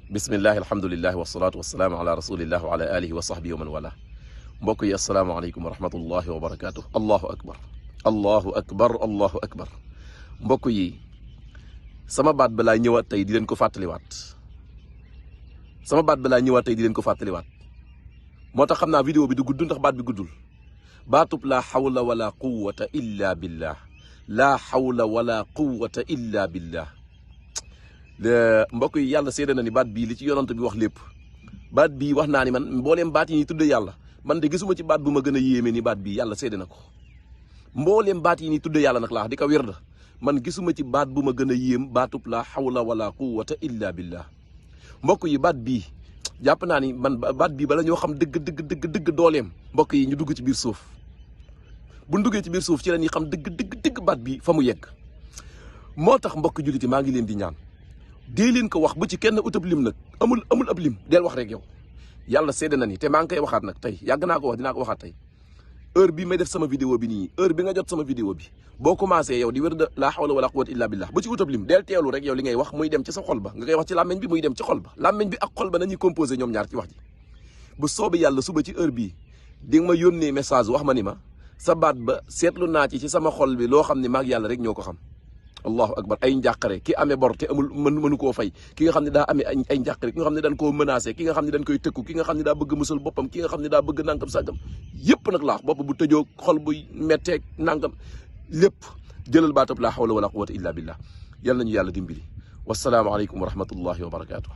bismillahi alhamdulillahi wasalaatu wasalaamu ala rasulillah wa ala alihi wa sahbihi wa man wala mbokk yi asalaamaaleykum wa rahmatullahi wa barakaatu. allahu akbar allahu akbar allahu akbar. mbokk yi sama baat ba laa ñëwaat tey di leen ko fàttaliwaat moo tax xam naa vidéo bi du gudd ndax baat bi guddul. baatub laa xawla wala quwwata illa billah, laa xawla wala quwwata illa billah. mbokk yi yàlla seede na ni baat bii li ci yonant bi wax lépp, baat bii wax naa ni man mbooleem baat yi ñuy tudde yàlla man de gisuma ci baat bu ma gën a yéeme ni baat bii, yàlla seede na ko. mbooleem baat yi ñuy tudde yàlla nag laa di ko wér da man gisuma ci baat bu ma gën a yéem baatub laa xawla wala quwwata illa billah. mbokk yi baat bii jàpp naa ni man baat bii bala ñoo xam dëgg dooleem, mbokk yi ñu dugg ci biir suuf. bu ñu duggee ci biir suuf ci la ñuy xam dëgg baat bi fa mu yegg. moo tax mbokk julliti maa ngi leen di ñaan dee leen ko wax bu ci kenn utab lim nag, amul ab lim, del wax rek yow. yàlla seede na ni te maa ngi koy waxaat nag tey, yàgg naa ko wax dinaa ko waxaat tey. heure bi may def sama vidéo bi nii, heure bi nga jot sama vidéo bi boo commencé yow di wér da laa hawla wala quwwata illa billah bu ci utab lim, del teelu rek yow li ngay wax muy dem ci sa xol ba, nga koy wax ci làmmeñ bi muy dem ci xol ba. làmmeñ bi ak xol ba nañuy composé ñoom ñaar ci wax ji. bu soobee yàlla suba ci heure bii di nga ma yónnee message wax ma ni ma sa baat ba seetlu naa ci sama xol bi loo xam ne maag yàlla rek ñoo ko xam. allahu akbar. ay njàqare ki amee bor te amul mënu koo fay, ki nga xam ne daa amee ay njàqare, ki nga xam ne dañ koo menacé, ki nga xam ne dañ koy tëkku, ki nga xam ne daa bëgg musal boppam, ki nga xam ne daa bëgg nangam sàggam, yépp nag laax bopp bu tëjoo, xol buy metteeg nangam, lépp jëlal baatab laa hawla wala quwwata illa billah. yal nañu yàlla dimbali. wasalaamu aleykum wa rahmatullahi wa barakaatu.